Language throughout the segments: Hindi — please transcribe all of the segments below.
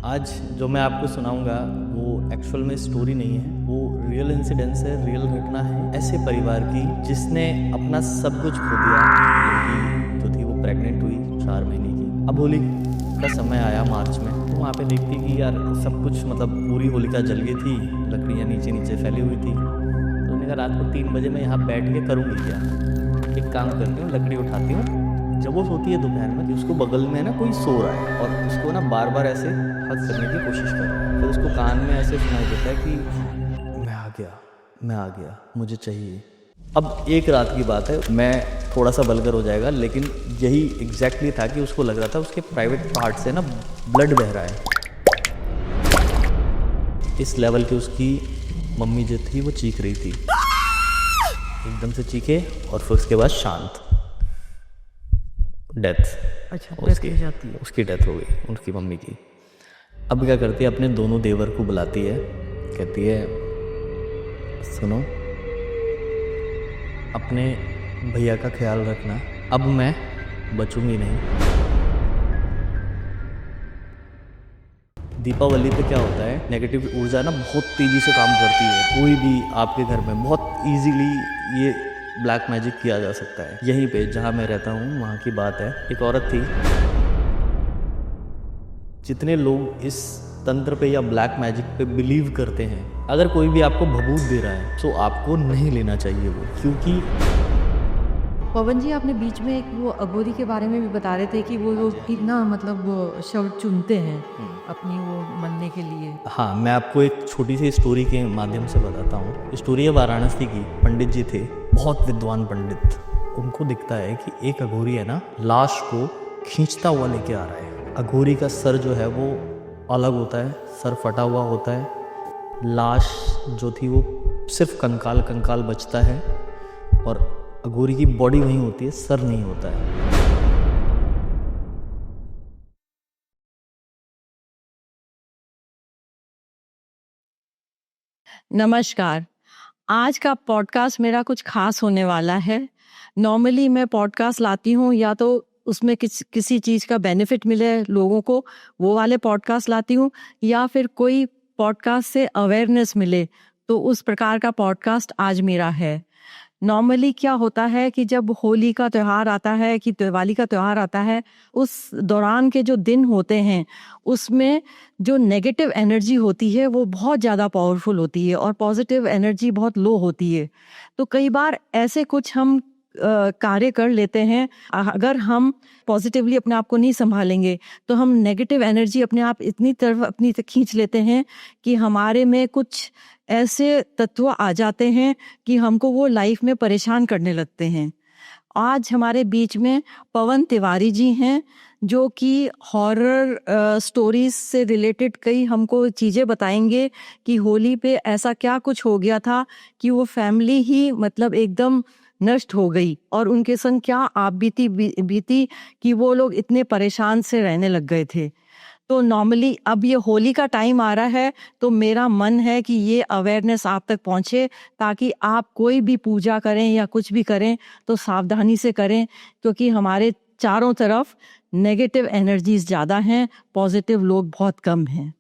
आज जो मैं आपको सुनाऊंगा वो एक्चुअल में स्टोरी नहीं है, वो रियल इंसिडेंस है, रियल घटना है ऐसे परिवार की जिसने अपना सब कुछ खो दिया। लड़की जो थी वो प्रेग्नेंट हुई 4 महीने की। अब होली का समय आया मार्च में, तो वहाँ पे देखती कि यार सब कुछ मतलब पूरी होलिका जल गई थी, लकड़ियाँ नीचे नीचे फैली हुई थी। तो उन्होंने कहा रात को 3 बजे मैं यहाँ बैठ के करूँगी क्या, एक काम करती हूँ लकड़ी उठाती हूँ। जब वो सोती है दोपहर में कि उसको बगल में ना कोई सो रहा है और उसको ना बार बार ऐसे हक करने की कोशिश कर रहा है, फिर उसको कान में ऐसे सुनाई देता है कि मैं आ गया, मैं आ गया, मुझे चाहिए। अब एक रात की बात है, मैं थोड़ा सा वल्गर हो जाएगा लेकिन यही एग्जैक्टली था कि उसको लग रहा था उसके प्राइवेट पार्ट से ना ब्लड बह रहा है। इस लेवल की उसकी मम्मी जो थी वो चीख रही थी, एकदम से चीखे और फिर उसके बाद शांत, डेथ। अच्छा, उसकी डेथ हो जाती है। उसकी डेथ हो गई उनकी मम्मी की। अब क्या करती है, अपने दोनों देवर को बुलाती है, कहती है सुनो, अपने भैया का ख्याल रखना, अब मैं बचूंगी नहीं। दीपावली पे क्या होता है, नेगेटिव ऊर्जा ना बहुत तेज़ी से काम करती है। कोई भी आपके घर में बहुत इजीली ये ब्लैक मैजिक किया जा सकता है। यहीं पे जहाँ मैं रहता हूँ वहाँ की बात है, एक औरत थी। जितने लोग इस तंत्र पे या ब्लैक मैजिक पे बिलीव करते हैं, अगर कोई भी आपको भभूत दे रहा है तो आपको नहीं लेना चाहिए वो, क्योंकि पवन जी, आपने बीच में एक वो अघोरी के बारे में भी बता रहे थे कि वो लोग कितना मतलब वो शब्द चुनते हैं अपनी वो मनने के लिए। हाँ, मैं आपको एक छोटी सी स्टोरी के माध्यम से बताता हूँ। स्टोरी है वाराणसी की। पंडित जी थे, बहुत विद्वान पंडित। उनको दिखता है कि एक अघोरी है ना, लाश को खींचता हुआ लेके आ रहा है। अघोरी का सर जो है वो अलग होता है, सर फटा हुआ होता है। लाश जो थी वो सिर्फ कंकाल कंकाल बचता है और अघोरी की बॉडी वहीं होती है, सर नहीं होता है। नमस्कार। आज का पॉडकास्ट मेरा कुछ खास होने वाला है। नॉर्मली मैं पॉडकास्ट लाती हूँ या तो उसमें किसी चीज़ का बेनिफिट मिले लोगों को, वो वाले पॉडकास्ट लाती हूँ, या फिर कोई पॉडकास्ट से अवेयरनेस मिले, तो उस प्रकार का पॉडकास्ट आज मेरा है। नॉर्मली क्या होता है कि जब होली का त्यौहार आता है कि दिवाली का त्यौहार आता है, उस दौरान के जो दिन होते हैं उसमें जो नेगेटिव एनर्जी होती है वो बहुत ज़्यादा पावरफुल होती है और पॉजिटिव एनर्जी बहुत लो होती है। तो कई बार ऐसे कुछ हम कार्य कर लेते हैं, अगर हम पॉजिटिवली अपने आप को नहीं संभालेंगे तो हम नेगेटिव एनर्जी अपने आप इतनी तरफ अपनी तक खींच लेते हैं कि हमारे में कुछ ऐसे तत्व आ जाते हैं कि हमको वो लाइफ में परेशान करने लगते हैं। आज हमारे बीच में पवन तिवारी जी हैं, जो कि हॉरर स्टोरीज से रिलेटेड कई हमको चीज़ें बताएंगे कि होली पे ऐसा क्या कुछ हो गया था कि वो फैमिली ही मतलब एकदम नष्ट हो गई और उनके संग क्या आप बीती कि वो लोग इतने परेशान से रहने लग गए थे। तो नॉर्मली अब ये होली का टाइम आ रहा है, तो मेरा मन है कि ये अवेयरनेस आप तक पहुंचे, ताकि आप कोई भी पूजा करें या कुछ भी करें तो सावधानी से करें, क्योंकि हमारे चारों तरफ नेगेटिव एनर्जीज ज़्यादा हैं, पॉजिटिव लोग बहुत कम हैं।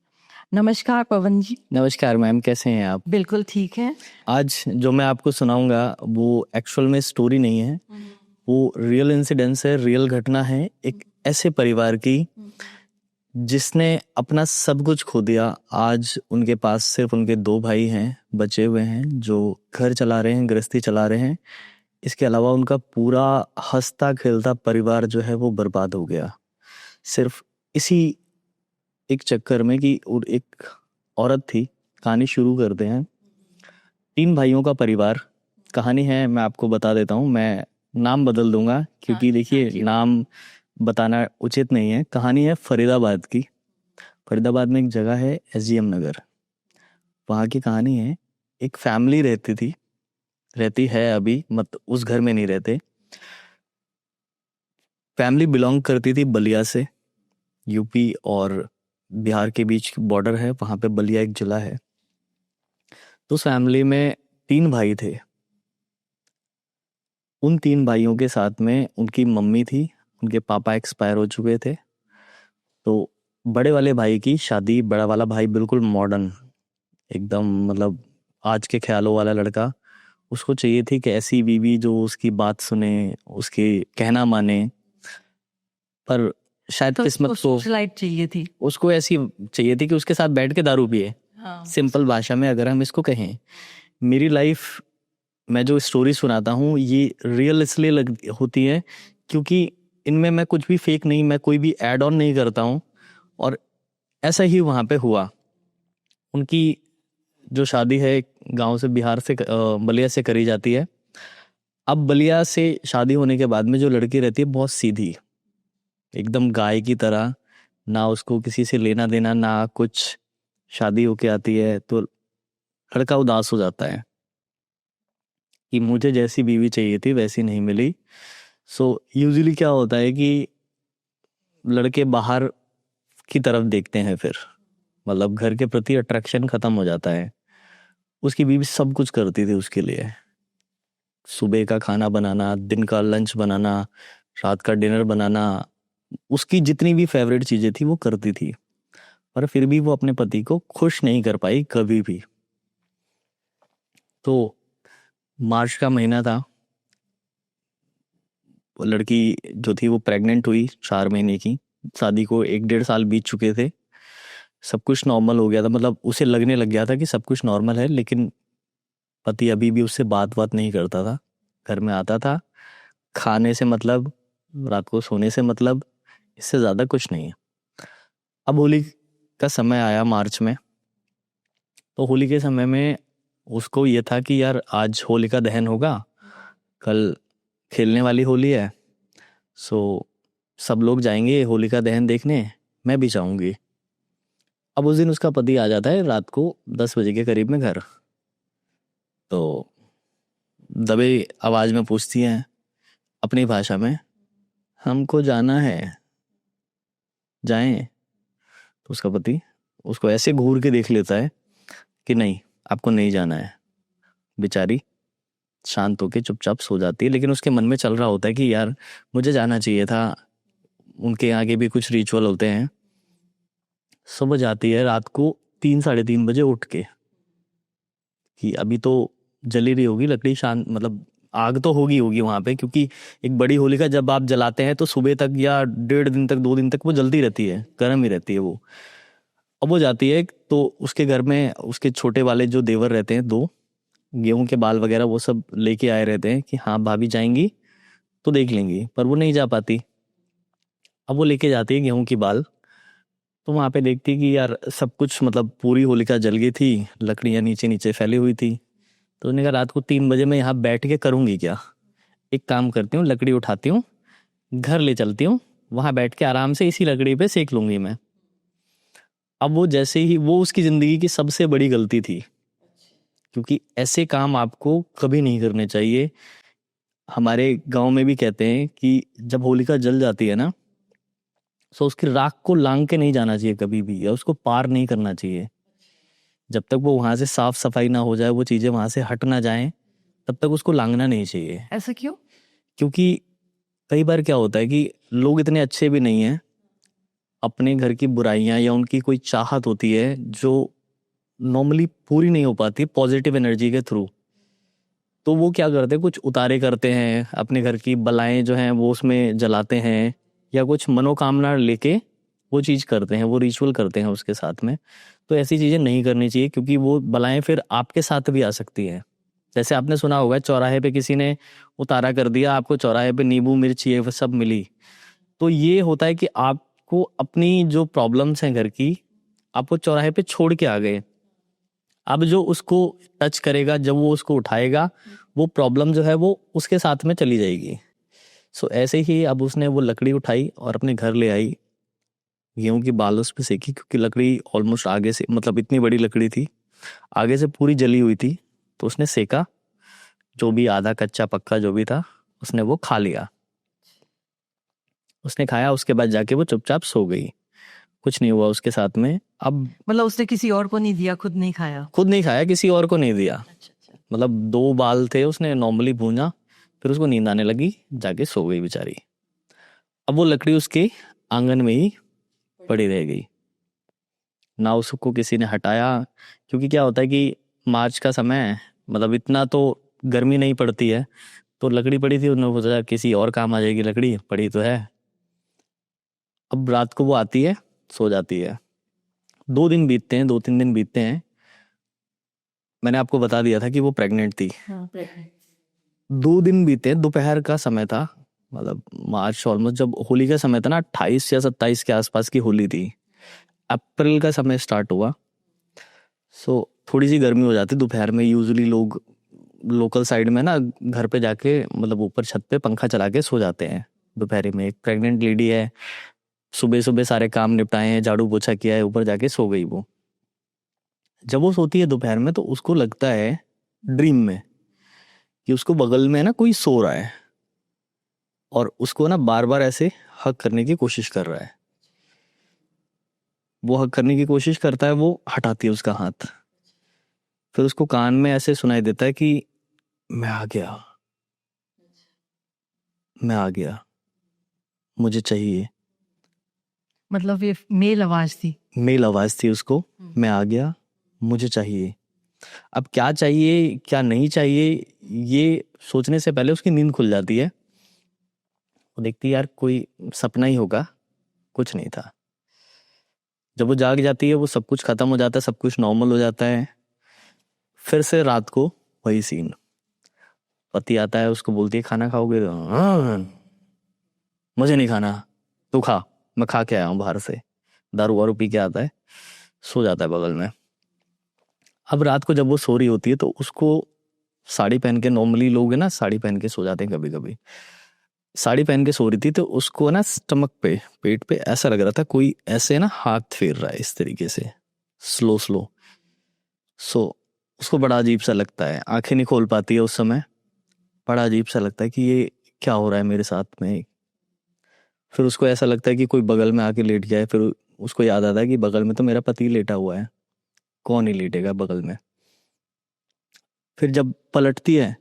नमस्कार पवन जी। नमस्कार मैम, कैसे हैं आप? बिल्कुल ठीक है। आज जो मैं आपको सुनाऊंगा वो एक्चुअल में स्टोरी नहीं है, वो रियल इंसिडेंस है, रियल घटना है एक ऐसे परिवार की जिसने अपना सब कुछ खो दिया। आज उनके पास सिर्फ उनके 2 भाई हैं, बचे हुए हैं, जो घर चला रहे हैं, गृहस्थी चला रहे हैं। इसके अलावा उनका पूरा हंसता खेलता परिवार जो है वो बर्बाद हो गया, सिर्फ इसी एक चक्कर में कि और एक औरत थी। कहानी शुरू करते हैं। 3 भाइयों का परिवार कहानी है, मैं आपको बता देता हूँ। मैं नाम बदल दूंगा क्योंकि देखिए नाम बताना उचित नहीं है। कहानी है फरीदाबाद की। फरीदाबाद में एक जगह है SGM नगर, वहाँ की कहानी है। एक फैमिली रहती थी, रहती है अभी, मत उस घर में नहीं रहते। फैमिली बिलोंग करती थी बलिया से। यूपी और बिहार के बीच बॉर्डर है, वहाँ पे बलिया एक जिला है। तो उस फैमिली में 3 भाई थे। उन 3 भाइयों के साथ में उनकी मम्मी थी, उनके पापा एक्सपायर हो चुके थे। तो बड़े वाले भाई की शादी, बड़ा वाला भाई बिल्कुल मॉडर्न, एकदम मतलब आज के ख्यालों वाला लड़का। उसको चाहिए थी कि ऐसी बीवी जो उसकी बात सुने, उसके कहना माने। पर शायद तो किस्मत उसको को सोशलाइट चाहिए थी। उसको ऐसी चाहिए थी कि उसके साथ बैठ के दारू पिए। हाँ। सिंपल भाषा में अगर हम इसको कहें, मेरी लाइफ, मैं जो स्टोरी सुनाता हूँ ये रियल इसलिए होती है क्योंकि इनमें मैं कुछ भी फेक नहीं, मैं कोई भी ऐड ऑन नहीं करता हूँ। और ऐसा ही वहाँ पे हुआ। उनकी जो शादी है गांव से, बिहार से, बलिया से करी जाती है। अब बलिया से शादी होने के बाद में जो लड़की रहती है बहुत सीधी, एकदम गाय की तरह, ना उसको किसी से लेना देना ना कुछ। शादी होके आती है तो लड़का उदास हो जाता है कि मुझे जैसी बीवी चाहिए थी वैसी नहीं मिली। सो यूजुअली क्या होता है कि लड़के बाहर की तरफ देखते हैं, फिर मतलब घर के प्रति अट्रैक्शन खत्म हो जाता है। उसकी बीवी सब कुछ करती थी उसके लिए, सुबह का खाना बनाना, दिन का लंच बनाना, रात का डिनर बनाना, उसकी जितनी भी फेवरेट चीजें थी वो करती थी। पर फिर भी वो अपने पति को खुश नहीं कर पाई कभी भी। तो मार्च का महीना था, वो लड़की जो थी वो प्रेग्नेंट हुई, 4 महीने की। शादी को 1-1.5 साल बीत चुके थे। सब कुछ नॉर्मल हो गया था, मतलब उसे लगने लग गया था कि सब कुछ नॉर्मल है, लेकिन पति अभी भी उससे बात नहीं करता था। घर में आता था, खाने से मतलब, रात को सोने से मतलब, इससे ज़्यादा कुछ नहीं है। अब होली का समय आया मार्च में। तो होली के समय में उसको ये था कि यार आज होलिका दहन होगा, कल खेलने वाली होली है। सो सब लोग जाएंगे होलिका दहन देखने, मैं भी जाऊंगी। अब उस दिन उसका पति आ जाता है रात को 10 बजे के करीब में घर। तो दबे आवाज में पूछती है अपनी भाषा में, हमको जाना है, जाएं? तो उसका पति उसको ऐसे घूर के देख लेता है कि नहीं, आपको नहीं जाना है। बेचारी शांत होके चुपचाप सो जाती है, लेकिन उसके मन में चल रहा होता है कि यार मुझे जाना चाहिए था, उनके आगे भी कुछ रिचुअल होते हैं। सुबह जाती है रात को 3-3:30 बजे उठ के, कि अभी तो जली रही होगी लकड़ी, शांत मतलब आग तो होगी वहां पे, क्योंकि एक बड़ी होलिका जब आप जलाते हैं तो सुबह तक या 1.5 दिन तक, 2 दिन तक वो जलती रहती है, गर्म ही रहती है वो। अब वो जाती है तो उसके घर में उसके छोटे वाले जो देवर रहते हैं, 2 गेहूं के बाल वगैरह वो सब लेके आए रहते हैं कि हाँ भाभी जाएंगी तो देख लेंगी, पर वो नहीं जा पाती। अब वो लेके जाती है गेहूं की बाल, तो वहां पे देखती है कि यार सब कुछ मतलब पूरी होलिका जल गई थी, लकड़ियां नीचे नीचे फैली हुई थी। तो उन्होंने कहा रात को 3 बजे मैं यहाँ बैठ के करूंगी क्या, एक काम करती हूँ, लकड़ी उठाती हूँ, घर ले चलती हूँ, वहां बैठ के आराम से इसी लकड़ी पे सेक लूंगी मैं। अब वो जैसे ही, वो उसकी जिंदगी की सबसे बड़ी गलती थी, क्योंकि ऐसे काम आपको कभी नहीं करने चाहिए। हमारे गांव में भी कहते हैं कि जब होलिका जल जाती है ना, तो उसकी राख को लांग के नहीं जाना चाहिए कभी भी, या उसको पार नहीं करना चाहिए। जब तक वो वहां से साफ सफाई ना हो जाए, वो चीजें वहां से हट ना जाएं, तब तक उसको लांगना नहीं चाहिए। ऐसा क्यों? क्योंकि कई बार क्या होता है कि लोग इतने अच्छे भी नहीं हैं, अपने घर की बुराइयां या उनकी कोई चाहत होती है जो नॉर्मली पूरी नहीं हो पाती पॉजिटिव एनर्जी के थ्रू। तो वो क्या करते हैं, कुछ उतारे करते हैं, अपने घर की बलाएं जो हैं वो उसमें जलाते हैं, या कुछ मनोकामना लेके वो चीज़ करते हैं, वो रिचुअल करते हैं उसके साथ में। तो ऐसी चीज़ें नहीं करनी चाहिए, क्योंकि वो बलाएं फिर आपके साथ भी आ सकती हैं। जैसे आपने सुना होगा, चौराहे पे किसी ने उतारा कर दिया, आपको चौराहे पे नींबू मिर्च ये सब मिली। तो ये होता है कि आपको अपनी जो प्रॉब्लम्स हैं घर की, आप वो चौराहे पे छोड़ के आ गए। अब जो उसको टच करेगा, जब वो उसको उठाएगा, वो प्रॉब्लम जो है वो उसके साथ में चली जाएगी। सो ऐसे ही अब उसने वो लकड़ी उठाई और अपने घर ले आई, गेहूं की बाल उस पे सेकी, क्योंकि लकड़ी ऑलमोस्ट आगे से, मतलब इतनी बड़ी लकड़ी थी, आगे से पूरी जली हुई थी। तो उसने सेका, जो भी आधा कच्चा पक्का जो भी था उसने वो खा लिया। उसने खाया, उसके बाद जाके वो चुपचाप सो गई, कुछ नहीं हुआ उसके साथ में। अब मतलब उसने किसी और को नहीं दिया, खुद नहीं खाया? खुद नहीं खाया, किसी और को नहीं दिया। अच्छा। मतलब 2 बाल थे, उसने नॉर्मली भूना, फिर उसको नींद आने लगी, जाके सो गई बेचारी। अब वो लकड़ी उसके आंगन में ही पड़ी रह गई। ना उसको किसी ने हटाया, क्योंकि क्या होता है कि मार्च का समय है, मतलब इतना तो गर्मी नहीं पड़ती है, तो लकड़ी पड़ी थी, उन्होंने सोचा किसी और काम आ जाएगी, लकड़ी पड़ी तो है। अब रात को वो आती है, सो जाती है। 2 दिन बीतते हैं, 2-3 दिन बीतते हैं। मैंने आपको बता दिया था कि वो प्रेग्नेंट थी। 2 दिन बीते, दोपहर का समय था, मतलब मार्च ऑलमोस्ट जब होली का समय था ना, 28 या 27 के आसपास की होली थी। अप्रैल का समय स्टार्ट हुआ। सो थोड़ी सी गर्मी हो जाती दोपहर में। यूजुअली लोग लोकल साइड में ना घर पे जाके, मतलब ऊपर छत पे पंखा चला के सो जाते हैं दोपहर में। एक प्रेग्नेंट लेडी है, सुबह सुबह सारे काम निपटाए हैं, झाड़ू पोछा किया है, ऊपर जाके सो गई वो। जब वो सोती है दोपहर में, तो उसको लगता है ड्रीम में कि उसको बगल में ना कोई सो रहा है और उसको ना बार बार ऐसे हक करने की कोशिश कर रहा है। वो हक करने की कोशिश करता है, वो हटाती है उसका हाथ। फिर उसको कान में ऐसे सुनाई देता है कि मैं आ गया, मैं आ गया, मुझे चाहिए। मतलब ये मेल आवाज थी। मेल आवाज थी उसको, मैं आ गया, मुझे चाहिए। अब क्या चाहिए क्या नहीं चाहिए, ये सोचने से पहले उसकी नींद खुल जाती है। वो देखती है यार कोई सपना ही होगा, कुछ नहीं था। जब वो जाग जाती है, वो सब कुछ खत्म हो जाता है, सब कुछ नॉर्मल हो जाता है। फिर से रात को वही सीन। पति आता है, उसको बोलती है खाना खाओगे? हाँ, मुझे नहीं खाना, तू खा, मैं खा के आया हूँ बाहर से। दारू वारू पी के आता है, सो जाता है बगल में। अब रात को जब वो सो रही होती है, तो उसको साड़ी पहन के, नॉर्मली लोग है ना साड़ी पहन के सो जाते हैं कभी कभी, साड़ी पहन के सो रही थी, तो उसको ना स्टमक पे, पेट पे ऐसा लग रहा था कोई ऐसे ना हाथ फेर रहा है इस तरीके से, स्लो स्लो। सो उसको बड़ा अजीब सा लगता है, आंखें नहीं खोल पाती है उस समय। बड़ा अजीब सा लगता है कि ये क्या हो रहा है मेरे साथ में। फिर उसको ऐसा लगता है कि कोई बगल में आके लेट गया है। फिर उसको याद आता है कि बगल में तो मेरा पति लेटा हुआ है, कौन ही लेटेगा बगल में। फिर जब पलटती है,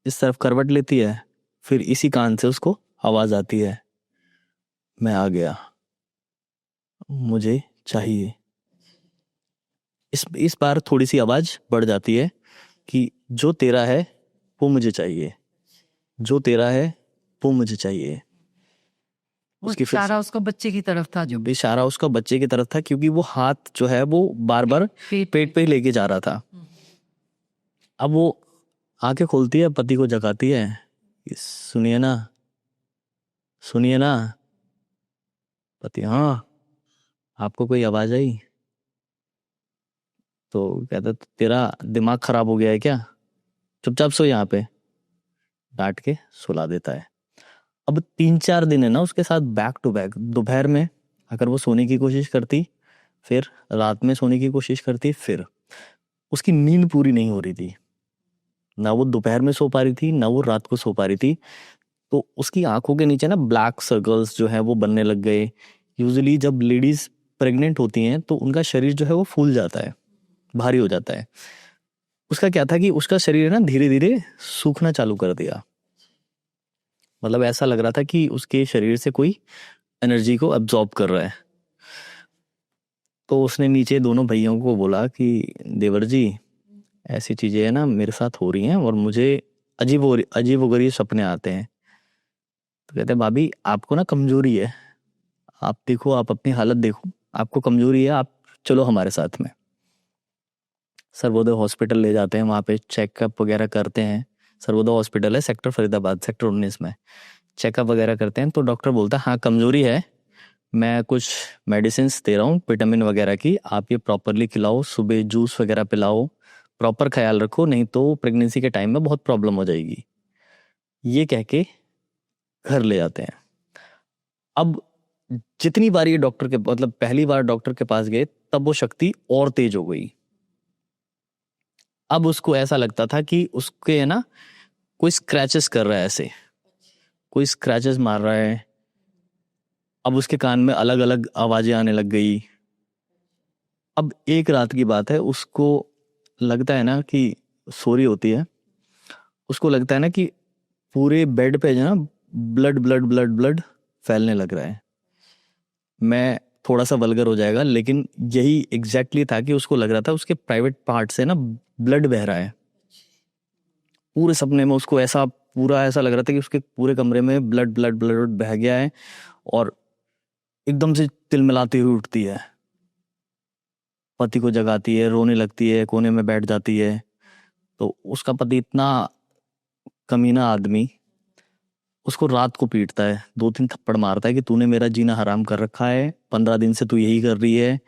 इस तरफ करवट लेती है, फिर इसी कान से उसको आवाज आती है, मैं आ गया, मुझे चाहिए। इस बार थोड़ी सी आवाज बढ़ जाती है कि जो तेरा है वो मुझे चाहिए, जो तेरा है वो मुझे चाहिए। वो उसकी फिर इशारा उसको बच्चे की तरफ था जो इशारा उसका बच्चे की तरफ था, क्योंकि वो हाथ जो है वो बार बार पेट पे ही लेके जा रहा था। अब वो आंखें खोलती है, पति को जगाती है, सुनिए ना, सुनिए ना। पति, हाँ, आपको कोई आवाज आई? तो कहता तेरा दिमाग खराब हो गया है क्या, चुपचाप सो यहाँ पे। डांट के सुला देता है। अब 3-4 दिन है ना उसके साथ बैक टू बैक। दोपहर में अगर वो सोने की कोशिश करती, फिर रात में सोने की कोशिश करती, फिर उसकी नींद पूरी नहीं हो रही थी। ना वो दोपहर में सो पा रही थी, ना वो रात को सो पा रही थी। तो उसकी आंखों के नीचे ना ब्लैक सर्कल्स जो है वो बनने लग गए। यूजुअली जब लेडीज प्रेग्नेंट होती हैं तो उनका शरीर जो है वो फूल जाता है, भारी हो जाता है। उसका क्या था कि उसका शरीर है ना धीरे धीरे सूखना चालू कर दिया। मतलब ऐसा लग रहा था कि उसके शरीर से कोई एनर्जी को अब्जॉर्ब कर रहा है। तो उसने नीचे दोनों भैयों को बोला कि देवर जी, ऐसी चीजें है ना मेरे साथ हो रही हैं और मुझे अजीब गरीब सपने आते हैं। तो कहते हैं भाभी आपको ना कमजोरी है, आप देखो, आप अपनी हालत देखो, आपको कमजोरी है, आप चलो हमारे साथ में। सर्वोदय हॉस्पिटल ले जाते हैं, वहाँ पे चेकअप वगैरह करते हैं। सर्वोदय हॉस्पिटल है सेक्टर फरीदाबाद, सेक्टर 19 में। चेकअप वगैरह करते हैं तो डॉक्टर बोलता है हाँ कमजोरी है, मैं कुछ मेडिसिन दे रहा हूँ विटामिन वगैरह की, आप ये प्रॉपरली खिलाओ, सुबह जूस वगैरह पिलाओ, प्रॉपर ख्याल रखो, नहीं तो प्रेगनेंसी के टाइम में बहुत प्रॉब्लम हो जाएगी। ये कह के घर ले जाते हैं। अब जितनी बार ये डॉक्टर के, मतलब पहली बार डॉक्टर के पास गए, तब वो शक्ति और तेज हो गई। अब उसको ऐसा लगता था कि उसके है ना कोई स्क्रैचेस कर रहा है, ऐसे कोई स्क्रैचेस मार रहा है। अब उसके कान में अलग अलग आवाजें आने लग गई। अब एक रात की बात है, उसको लगता है ना कि सो रही होती है, उसको लगता है ना कि पूरे बेड पे जो ना ब्लड ब्लड ब्लड ब्लड फैलने लग रहा है। मैं थोड़ा सा वल्गर हो जाएगा, लेकिन यही एग्जैक्टली था कि उसको लग रहा था उसके प्राइवेट पार्ट से ना ब्लड बह रहा है। पूरे सपने में उसको ऐसा पूरा ऐसा लग रहा था कि उसके पूरे कमरे में ब्लड ब्लड ब्लड बह गया है, और एकदम से तिलमिलाती हुई उठती है, पति को जगाती है, रोने लगती है, कोने में बैठ जाती है। तो उसका पति इतना कमीना आदमी उसको रात को पीटता है, 2-3 थप्पड़ मारता है कि तूने मेरा जीना हराम कर रखा है, 15 दिन से तू यही कर रही है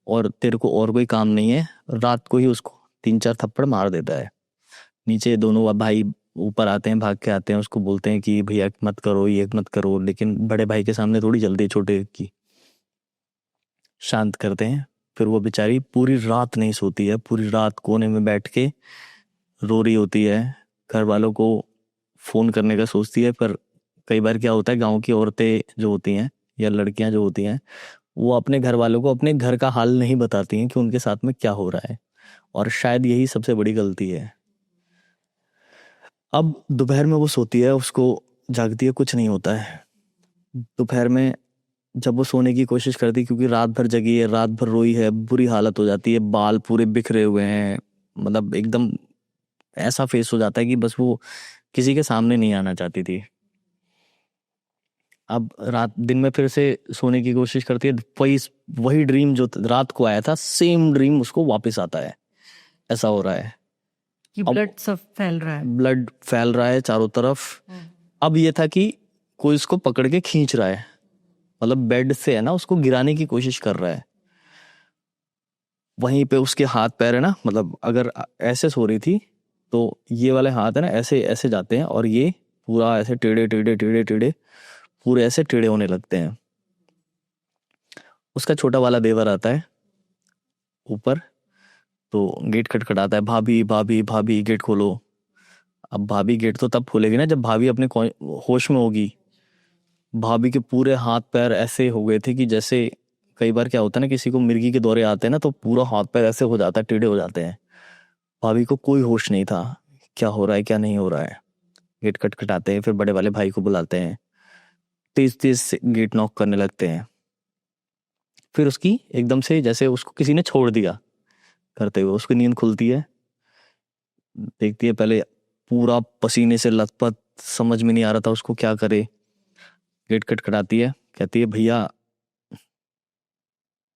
और तेरे को और कोई काम नहीं है। रात को ही उसको 3-4 थप्पड़ मार देता है। नीचे दोनों भाई ऊपर आते हैं, भाग के आते हैं, उसको बोलते हैं कि भैया मत करो, ये मत करो, लेकिन बड़े भाई के सामने थोड़ी जल्दी छोटे की। शांत करते हैं। फिर वो बेचारी पूरी रात नहीं सोती है, पूरी रात कोने में बैठ के रो रही होती है। घर वालों को फोन करने का सोचती है, पर कई बार क्या होता है, गांव की औरतें जो होती हैं या लड़कियां जो होती हैं, वो अपने घर वालों को अपने घर का हाल नहीं बताती हैं कि उनके साथ में क्या हो रहा है, और शायद यही सबसे बड़ी गलती है। अब दोपहर में वो सोती है, उसको जागती है, कुछ नहीं होता है। दोपहर में जब वो सोने की कोशिश करती है, क्योंकि रात भर जगी है, रात भर रोई है, बुरी हालत हो जाती है, बाल पूरे बिखरे हुए हैं, मतलब एकदम ऐसा फेस हो जाता है कि बस वो किसी के सामने नहीं आना चाहती थी। अब रात दिन में फिर से सोने की कोशिश करती है, वही ड्रीम जो रात को आया था, सेम ड्रीम उसको वापस आता है। ऐसा हो रहा है कि ब्लड सब फैल रहा है, ब्लड फैल रहा है चारों तरफ। अब ये था कि कोई उसको पकड़ के खींच रहा है, मतलब बेड से है ना उसको गिराने की कोशिश कर रहा है। वहीं पे उसके हाथ पैर है ना, मतलब अगर ऐसे सो रही थी तो ये वाले हाथ है ना ऐसे ऐसे जाते हैं, और ये पूरा ऐसे टेढ़े टेढ़े टेढ़े टेढ़े पूरे ऐसे टेढ़े होने लगते हैं। उसका छोटा वाला देवर आता है ऊपर, तो गेट खटखटाता है, भाभी भाभी भाभी गेट खोलो। अब भाभी गेट तो तब खोलेगी ना जब भाभी अपने होश में होगी। भाभी के पूरे हाथ पैर ऐसे हो गए थे कि जैसे कई बार क्या होता है ना, किसी को मिर्गी के दौरे आते हैं ना, तो पूरा हाथ पैर ऐसे हो जाता है, टेढ़े हो जाते हैं। भाभी को कोई होश नहीं था क्या हो रहा है क्या नहीं हो रहा है। गेट खटखटाते हैं, फिर बड़े वाले भाई को बुलाते हैं, तेज तेज से गेट नॉक करने लगते हैं। फिर उसकी एकदम से जैसे उसको किसी ने छोड़ दिया करते हुए उसकी नींद खुलती है। देखती है पहले पूरा पसीने से लथपथ, समझ में नहीं आ रहा था उसको क्या करे। गेट खटखटाती है, कहती है भैया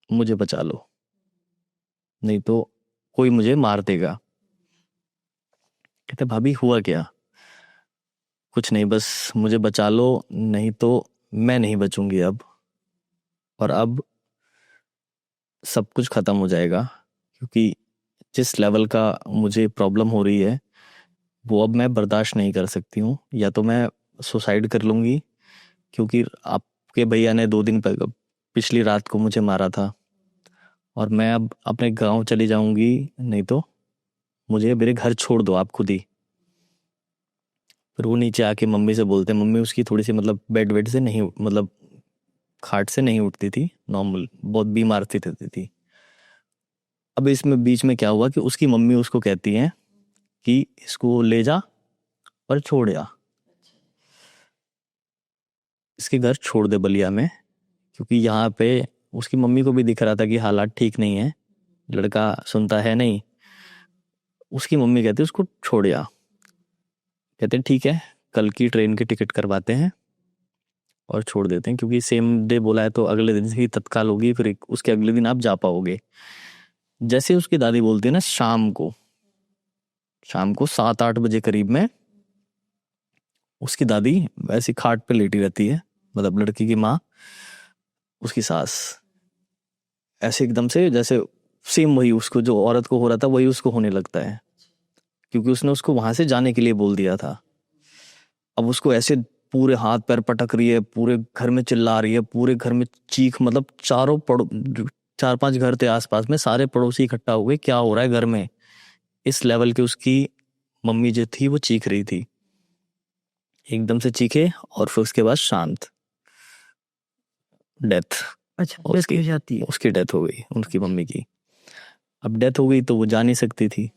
मुझे बचा लो, नहीं तो कोई मुझे मार देगा। कहते भाभी हुआ क्या? कुछ नहीं, बस मुझे बचा लो, नहीं तो मैं नहीं बचूंगी अब, और अब सब कुछ खत्म हो जाएगा, क्योंकि जिस लेवल का मुझे प्रॉब्लम हो रही है वो अब मैं बर्दाश्त नहीं कर सकती हूँ। या तो मैं सुसाइड कर लूँगी, क्योंकि आपके भैया ने 2 दिन पिछली रात को मुझे मारा था, और मैं अब अपने गांव चली जाऊंगी, नहीं तो मुझे मेरे घर छोड़ दो आप खुद ही। फिर वो नीचे आके मम्मी से बोलते हैं, मम्मी उसकी थोड़ी सी मतलब बेड से नहीं, मतलब खाट से नहीं उठती थी, नॉर्मल बहुत बीमार थी। अब इसमें बीच में क्या हुआ कि उसकी मम्मी उसको कहती है कि इसको ले जा और छोड़ जा, इसके घर छोड़ दे बलिया में, क्योंकि यहाँ पे उसकी मम्मी को भी दिख रहा था कि हालात ठीक नहीं है, लड़का सुनता है नहीं। उसकी मम्मी कहती है उसको छोड़ जा। कहते हैं ठीक है, कल की ट्रेन की टिकट करवाते हैं और छोड़ देते हैं, क्योंकि सेम डे बोला है तो अगले दिन से ही तत्काल होगी, फिर उसके अगले दिन आप जा पाओगे। जैसे उसकी दादी बोलती है ना, शाम को 7-8 बजे करीब में उसकी दादी वैसी खाट पे लेटी रहती है, मतलब लड़की की माँ, उसकी सास, ऐसे एकदम से जैसे सेम वही उसको जो औरत को हो रहा था वही उसको होने लगता है, क्योंकि उसने उसको वहां से जाने के लिए बोल दिया था। अब उसको ऐसे पूरे हाथ पैर पटक रही है, पूरे घर में चिल्ला रही है, पूरे घर में चीख, मतलब 4-5 घर थे आसपास में, सारे पड़ोसी इकट्ठा हो गए, क्या हो रहा है घर में, इस लेवल की उसकी मम्मी जो थी वो चीख रही थी। एकदम से चीखे और फिर उसके बाद शांत, डेथ। अच्छा डेथ हो जाती है, उसकी डेथ हो गई उनकी मम्मी की। अब डेथ हो गई तो वो जा नहीं सकती थी,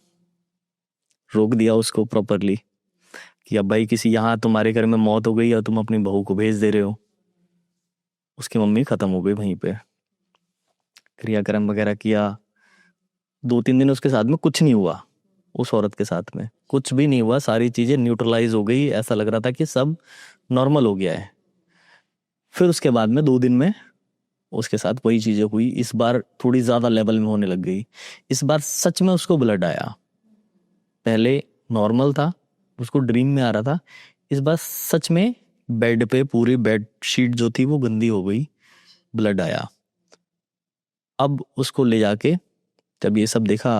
रोक दिया उसको प्रॉपरली कि अब भाई किसी यहाँ तुम्हारे घर में मौत हो गई और तुम अपनी बहू को भेज दे रहे हो। उसकी मम्मी खत्म हो गई वहीं पे। क्रियाक्रम वगैरह किया। 2-3 दिन उसके साथ में कुछ नहीं हुआ, उस औरत के साथ में कुछ भी नहीं हुआ, सारी चीज़ें न्यूट्रलाइज हो गई, ऐसा लग रहा था कि सब नॉर्मल हो गया है। फिर उसके बाद में 2 दिन में उसके साथ वही चीज़ें हुई, इस बार थोड़ी ज़्यादा लेवल में होने लग गई। इस बार सच में उसको ब्लड आया, पहले नॉर्मल था, उसको ड्रीम में आ रहा था, इस बार सच में बेड पे पूरी बेड शीट जो थी वो गंदी हो गई, ब्लड आया। अब उसको ले जाके जब ये सब देखा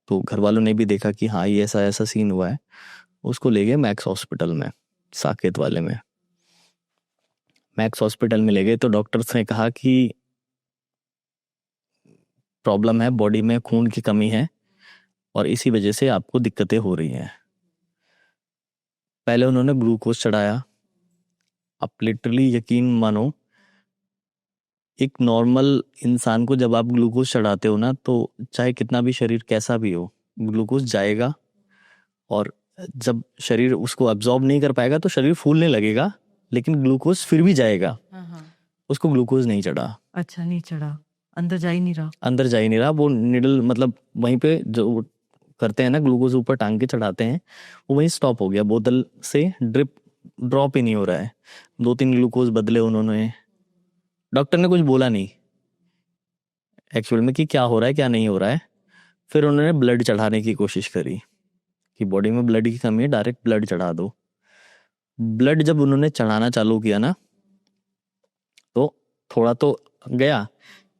तो घर वालों ने भी देखा कि हाँ ये ऐसा ऐसा सीन हुआ है, उसको ले गए मैक्स हॉस्पिटल में, साकेत वाले में। मैक्स हॉस्पिटल में ले गए तो डॉक्टर्स ने कहा कि प्रॉब्लम है, बॉडी में खून की कमी है और इसी वजह से आपको दिक्कतें हो रही हैं। पहले उन्होंने ग्लूकोज चढ़ाया। आप लिटरली यकीन मानो, एक नॉर्मल इंसान को जब आप ग्लूकोज चढ़ाते हो ना, तो चाहे कितना भी शरीर कैसा भी हो, ग्लूकोज जाएगा और जब शरीर उसको एब्जॉर्ब नहीं कर पाएगा तो शरीर फूलने लगेगा, लेकिन ग्लूकोज फिर भी जाएगा। उसको ग्लूकोज नहीं चढ़ा। अच्छा, नहीं चढ़ा, अंदर जा ही नहीं रहा। अंदर जा ही नहीं रहा। वो निडल मतलब वहीं पे जो करते हैं ना, ग्लूकोज ऊपर टांग के चढ़ाते हैं, वो वहीं स्टॉप हो गया, बोतल से ड्रिप ड्रॉप ही नहीं हो रहा है। 2-3 ग्लूकोज बदले उन्होंने, डॉक्टर ने कुछ बोला नहीं एक्चुअल में कि क्या हो रहा है क्या नहीं हो रहा है। फिर उन्होंने ब्लड चढ़ाने की कोशिश करी कि बॉडी में ब्लड की कमी है, डायरेक्ट ब्लड चढ़ा दो। ब्लड जब उन्होंने चढ़ाना चालू किया ना, तो थोड़ा तो गया,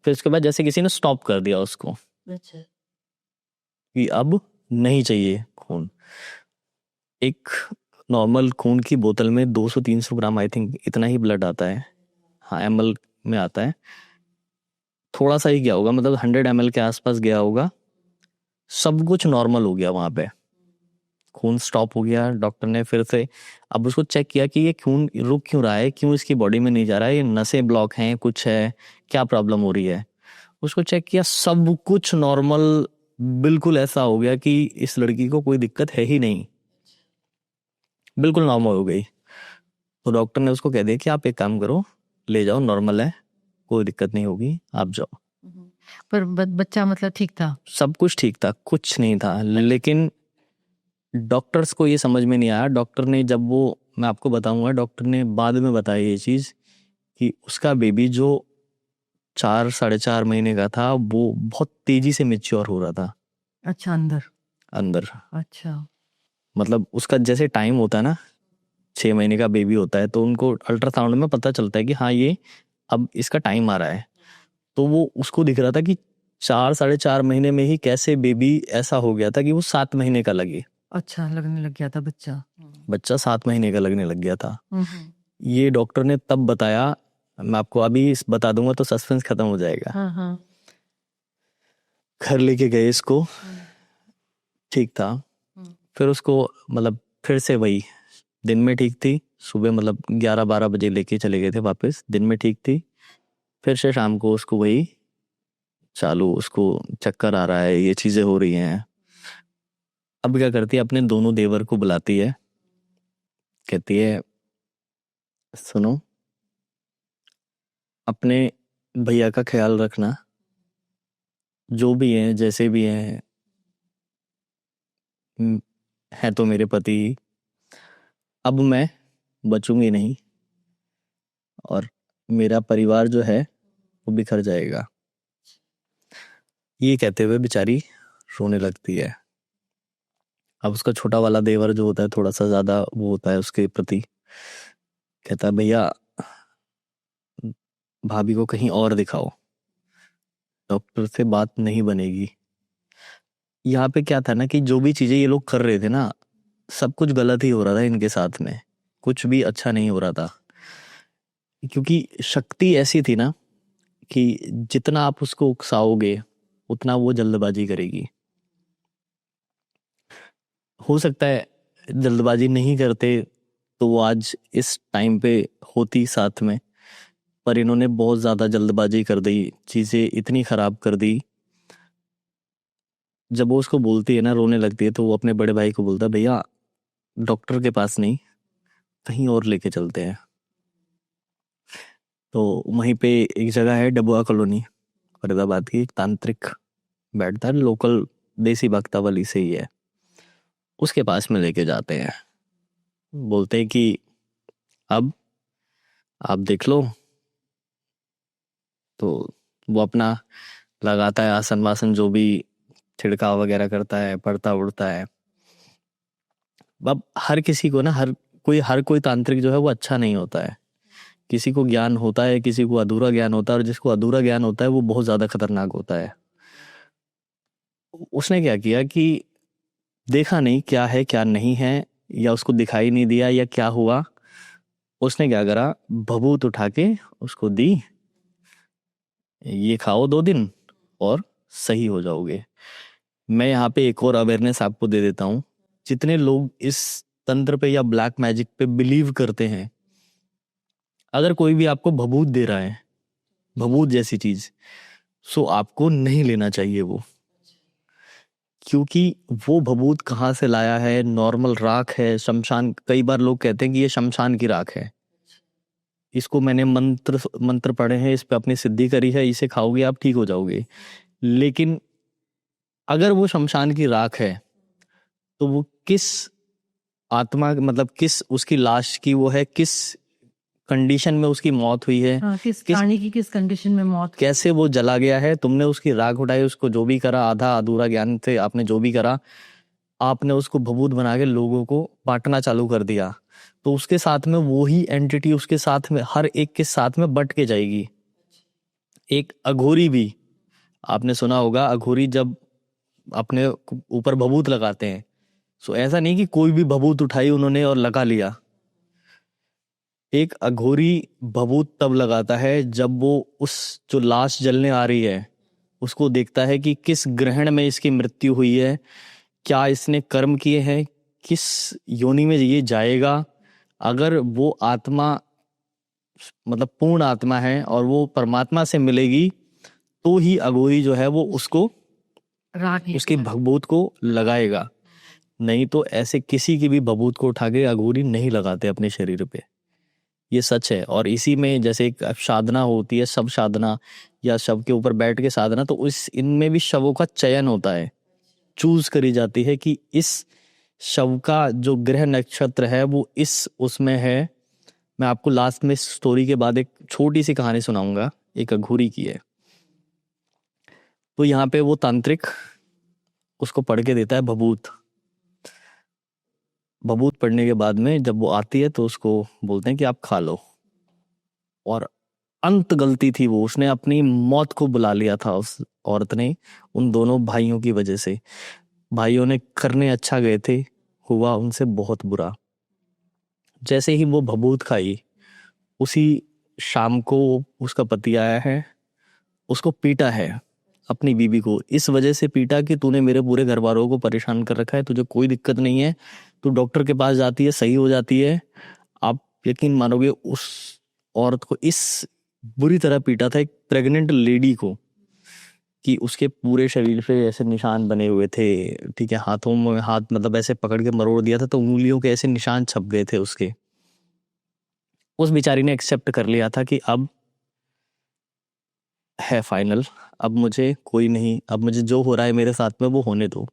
फिर उसके बाद जैसे किसी ने स्टॉप कर दिया उसको अच्छा, कि अब नहीं चाहिए खून। एक नॉर्मल खून की बोतल में 200-300 ग्राम आई थिंक इतना ही ब्लड आता है, हाँ ml में आता है। थोड़ा सा ही गया होगा, मतलब 100 ml के आसपास गया होगा। सब कुछ नॉर्मल हो गया वहां पे, खून स्टॉप हो गया। डॉक्टर ने फिर से अब उसको चेक किया कि ये खून रुक क्यों रहा है, क्यों इसकी बॉडी में नहीं जा रहा है, ये नसें ब्लॉक हैं, कुछ है, क्या प्रॉब्लम हो रही है। उसको चेक किया, सब कुछ नॉर्मल, बिल्कुल ऐसा हो गया कि इस लड़की को कोई दिक्कत है ही नहीं, बिल्कुल नॉर्मल हो गई। तो डॉक्टर ने उसको कह दिया कि आप एक काम करो, ले जाओ, नॉर्मल है, कोई दिक्कत नहीं होगी, आप जाओ। पर बच्चा मतलब ठीक था? सब कुछ ठीक था, कुछ नहीं था, लेकिन डॉक्टर्स को ये समझ में नहीं आया। डॉक्टर ने जब वो, मैं आपको बताऊंगा, डॉक्टर ने बाद में बताया ये चीज़ कि उसका बेबी जो 4-4.5 महीने का था, वो बहुत तेजी से मेच्योर हो रहा था अच्छा, अंदर अंदर। अच्छा, मतलब उसका जैसे टाइम होता है ना, 6 महीने का बेबी होता है तो उनको अल्ट्रासाउंड में पता चलता है कि हाँ ये अब इसका टाइम आ रहा है। तो वो उसको दिख रहा था कि 4-4.5 महीने में ही कैसे बेबी ऐसा हो गया था कि वो 7 महीने का लगे। अच्छा, लगने लग गया था बच्चा। बच्चा 7 महीने का लगने लग गया था। ये डॉक्टर ने तब बताया, मैं आपको अभी बता दूंगा तो सस्पेंस खत्म हो जाएगा। हाँ हाँ। घर लेके गए इसको, ठीक था। फिर उसको मतलब फिर से वही, दिन में ठीक थी, सुबह मतलब 11-12 बजे लेके चले गए थे वापस, दिन में ठीक थी, फिर से शाम को उसको वही चालू, उसको चक्कर आ रहा है, ये चीजें हो रही हैं। अब क्या करती है, अपने दोनों देवर को बुलाती है, कहती है सुनो, अपने भैया का ख्याल रखना, जो भी है जैसे भी है तो मेरे पति ही, अब मैं बचूंगी नहीं और मेरा परिवार जो है वो बिखर जाएगा। ये कहते हुए बेचारी रोने लगती है। अब उसका छोटा वाला देवर जो होता है, थोड़ा सा ज्यादा वो होता है उसके प्रति, कहता है भैया भाभी को कहीं और दिखाओ, डॉक्टर से बात नहीं बनेगी। यहाँ पे क्या था ना कि जो भी चीजें ये लोग कर रहे थे ना, सब कुछ गलत ही हो रहा था इनके साथ में, कुछ भी अच्छा नहीं हो रहा था। क्योंकि शक्ति ऐसी थी ना कि जितना आप उसको उकसाओगे उतना वो जल्दबाजी करेगी। हो सकता है जल्दबाजी नहीं करते तो वो आज इस टाइम पे होती साथ में, पर इन्होंने बहुत ज्यादा जल्दबाजी कर दी, चीजें इतनी खराब कर दी। जब वो उसको बोलती है ना, रोने लगती है, तो वो अपने बड़े भाई को बोलता है भैया डॉक्टर के पास नहीं, कहीं और लेके चलते हैं। तो वहीं पे एक जगह है डबुआ कॉलोनी, फरीदाबाद की, एक तांत्रिक बैठता है, लोकल देसी भक्तावली से ही है। उसके पास में लेके जाते हैं, बोलते हैं कि अब आप देख लो। तो वो अपना लगाता है आसन वासन, जो भी छिड़काव वगैरह करता है, पढ़ता उड़ता है। अब हर किसी को ना, हर कोई तांत्रिक जो है वो अच्छा नहीं होता है। किसी को ज्ञान होता है, किसी को अधूरा ज्ञान होता है, और जिसको अधूरा ज्ञान होता है वो बहुत ज्यादा खतरनाक होता है। उसने क्या किया कि देखा नहीं क्या है क्या नहीं है, या उसको दिखाई नहीं दिया या क्या हुआ। उसने क्या करा, भभूत उठा के उसको दी, ये खाओ 2 दिन और सही हो जाओगे। मैं यहाँ पे एक और अवेयरनेस आपको दे देता हूँ। जितने लोग इस तंत्र पे या ब्लैक मैजिक पे बिलीव करते हैं, अगर कोई भी आपको भभूत दे रहा है, भभूत जैसी चीज, सो आपको नहीं लेना चाहिए वो। क्योंकि वो भभूत कहाँ से लाया है, नॉर्मल राख है, शमशान, कई बार लोग कहते हैं कि ये शमशान की राख है, इसको मैंने मंत्र पढ़े हैं, इस पे अपनी सिद्धि करी है, इसे खाओगे आप ठीक हो जाओगे। लेकिन अगर वो शमशान की राख है, तो वो किस आत्मा, मतलब किस उसकी लाश की वो है, किस कंडीशन में उसकी मौत हुई है, किस प्राणी की किस कंडीशन में मौत, कैसे वो जला गया है, तुमने उसकी राख उठाई, उसको जो भी करा, आधा अधूरा ज्ञान से आपने जो भी करा, आपने उसको भभूत बना के लोगों को बांटना चालू कर दिया, तो उसके साथ में वो ही एंटिटी उसके साथ में, हर एक के साथ में बट के जाएगी। एक अघोरी भी, आपने सुना होगा, अघोरी जब अपने ऊपर भभूत लगाते हैं, सो ऐसा नहीं कि कोई भी भभूत उठाई उन्होंने और लगा लिया। एक अघोरी भभूत तब लगाता है जब वो उस जो लाश जलने आ रही है उसको देखता है कि किस ग्रहण में इसकी मृत्यु हुई है, क्या इसने कर्म किए हैं, किस योनि में ये जाएगा। अगर वो आत्मा मतलब पूर्ण आत्मा है और वो परमात्मा से मिलेगी, तो ही अघोरी जो है वो उसको उसकी भभूत को लगाएगा। नहीं तो ऐसे किसी की भी भभूत को उठा के अघोरी नहीं लगाते अपने शरीर पे, ये सच है। और इसी में जैसे एक साधना होती है, शव साधना या शव के ऊपर बैठ के साधना, तो इस इनमें भी शवों का चयन होता है, चूज करी जाती है कि इस शव का जो ग्रह नक्षत्र है वो इस उसमें है। मैं आपको लास्ट में स्टोरी के बाद एक छोटी सी कहानी सुनाऊंगा, एक अघोरी की है। तो यहाँ पे वो तांत्रिक उसको पढ़ के देता है भभूत। भभूत पढ़ने के बाद में जब वो आती है तो उसको बोलते हैं कि आप खा लो। और अंत गलती थी वो, उसने अपनी मौत को बुला लिया था उस औरत ने, उन दोनों भाइयों की वजह से। भाइयों ने करने अच्छा गए थे, हुआ उनसे बहुत बुरा। जैसे ही वो भभूत खाई, उसी शाम को उसका पति आया है, उसको पीटा है अपनी बीवी को, इस वजह से पीटा कि तूने मेरे पूरे घर वालों को परेशान कर रखा है, तुझे कोई दिक्कत नहीं है, तू डॉक्टर के पास जाती है सही हो जाती है। आप यकीन मानोगे, उस औरत को इस बुरी तरह पीटा था, एक प्रेग्नेंट लेडी को, कि उसके पूरे शरीर पे ऐसे निशान बने हुए थे, ठीक है, हाथों में हाथ मतलब ऐसे पकड़ के मरोड़ दिया था, तो उंगलियों के ऐसे निशान छप गए थे उसके। उस बेचारी ने एक्सेप्ट कर लिया था कि अब है फाइनल, अब मुझे कोई नहीं, अब मुझे जो हो रहा है मेरे साथ में वो होने दो।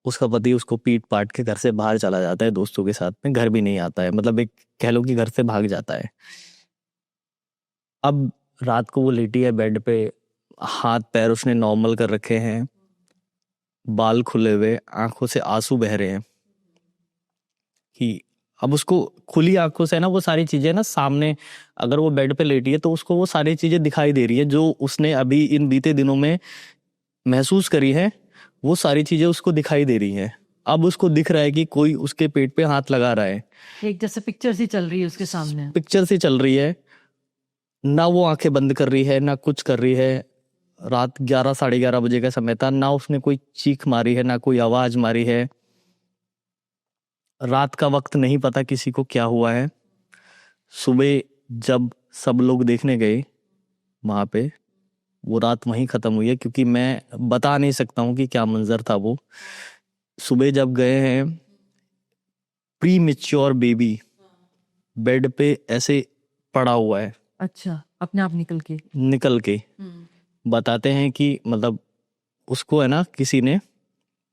उसका पति उसको पीट पाट के घर से बाहर चला जाता है, दोस्तों के साथ में, घर भी नहीं आता है, मतलब एक कह लो कि घर से भाग जाता है। अब रात को वो लेटी है बेड पे, हाथ पैर उसने नॉर्मल कर रखे हैं, बाल खुले हुए, आंखों से आंसू बह रहे हैं कि अब उसको खुली आंखों से ना वो सारी चीजें ना सामने, अगर वो बेड पे लेटी है तो उसको वो सारी चीजें दिखाई दे रही है जो उसने अभी इन बीते दिनों में महसूस करी है, वो सारी चीजें उसको दिखाई दे रही हैं। अब उसको दिख रहा है कि कोई उसके पेट पे हाथ लगा रहा है, एक जैसे पिक्चर सी चल रही है उसके सामने, पिक्चर सी चल रही है। ना वो आंखें बंद कर रही है ना कुछ कर रही है। रात 11 साढ़े 11 बजे का समय था, ना उसने कोई चीख मारी है ना कोई आवाज मारी है। रात का वक्त नहीं पता किसी को क्या हुआ है। सुबह जब सब लोग देखने गए वहां पे, वो रात वहीं खत्म हुई है, क्योंकि मैं बता नहीं सकता हूँ कि क्या मंजर था वो। सुबह जब गए हैं, प्री मैच्योर बेबी बेड पे ऐसे पड़ा हुआ है। अच्छा, अपने आप निकल के। निकल के बताते हैं कि मतलब उसको है ना किसी ने,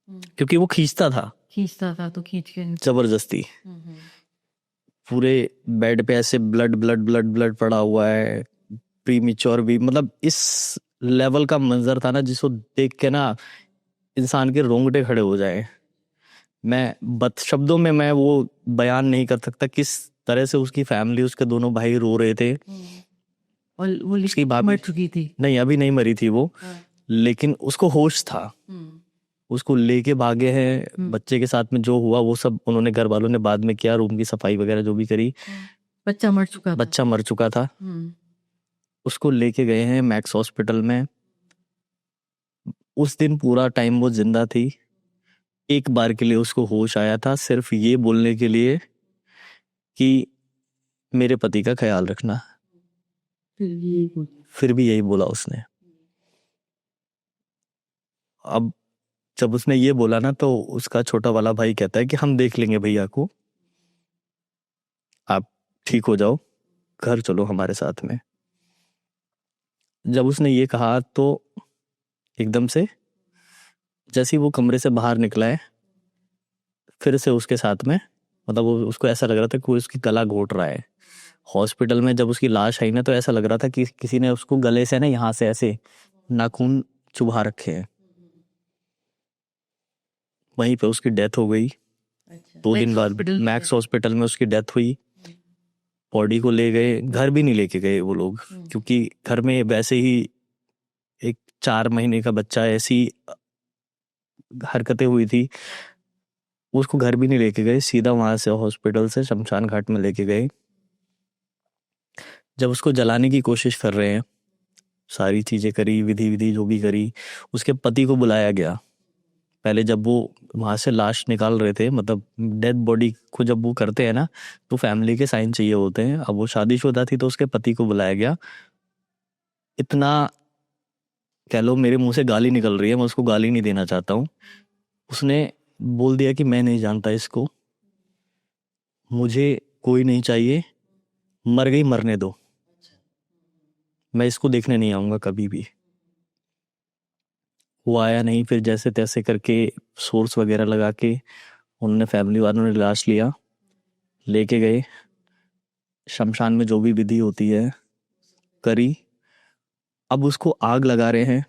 क्योंकि वो खींचता था तो खींच के जबरदस्ती, पूरे बेड पे ऐसे ब्लड ब्लड ब्लड ब्लड पड़ा हुआ है, प्रीमेच्योर भी, मतलब इस लेवल का मंजर था ना जिसको देख के ना इंसान के रोंगटे खड़े हो जाए। मैं शब्दों में मैं वो बयान नहीं कर सकता किस तरह से उसकी फैमिली, उसके दोनों भाई रो रहे थे। और वो उसकी भाभी मर चुकी थी। नहीं, अभी नहीं मरी थी वो, लेकिन उसको होश था। उसको लेके भागे हैं, बच्चे के साथ में जो हुआ वो सब उन्होंने, घर वालों ने बाद में किया, रूम की सफाई वगैरह जो भी करी। बच्चा मर चुका था। उसको लेके गए हैं मैक्स हॉस्पिटल में। उस दिन पूरा टाइम वो जिंदा थी। एक बार के लिए उसको होश आया था, सिर्फ ये बोलने के लिए कि मेरे पति का ख्याल रखना। फिर भी यही बोला उसने। अब जब उसने ये बोला ना तो उसका छोटा वाला भाई कहता है कि हम देख लेंगे भैया को, आप ठीक हो जाओ, घर चलो हमारे साथ में। जब उसने ये कहा तो एकदम से जैसे ही वो कमरे से बाहर निकला है, फिर से उसके साथ में, मतलब वो, उसको ऐसा लग रहा था कि कोई उसकी गला घोट रहा है। हॉस्पिटल में जब उसकी लाश आई ना तो ऐसा लग रहा था कि किसी ने उसको गले से ना यहाँ से ऐसे नाखून चुभा रखे हैं। वहीं पे उसकी डेथ हो गई। 2 दिन बाद मैक्स हॉस्पिटल में उसकी डेथ हुई। बॉडी को ले गए, घर भी नहीं लेके गए वो लोग, क्योंकि घर में वैसे ही एक 4 महीने का बच्चा, ऐसी हरकतें हुई थी, उसको घर भी नहीं लेके गए, सीधा वहां से हॉस्पिटल से शमशान घाट में लेके गए। जब उसको जलाने की कोशिश कर रहे हैं, सारी चीजें करी, विधि विधि जो भी करी, उसके पति को बुलाया गया। पहले जब वो वहां से लाश निकाल रहे थे, मतलब डेड बॉडी को जब वो करते हैं ना तो फैमिली के साइन चाहिए होते हैं। अब वो शादीशुदा थी तो उसके पति को बुलाया गया। इतना कह लो, मेरे मुंह से गाली निकल रही है, मैं उसको गाली नहीं देना चाहता हूँ। उसने बोल दिया कि मैं नहीं जानता इसको, मुझे कोई नहीं चाहिए, मर गई मरने दो, मैं इसको देखने नहीं आऊंगा कभी भी। वो आया नहीं। फिर जैसे तैसे करके सोर्स वगैरह लगा के उन्होंने, फैमिली वालों ने लाश लिया, लेके गए शमशान में, जो भी विधि होती है करी। अब उसको आग लगा रहे हैं,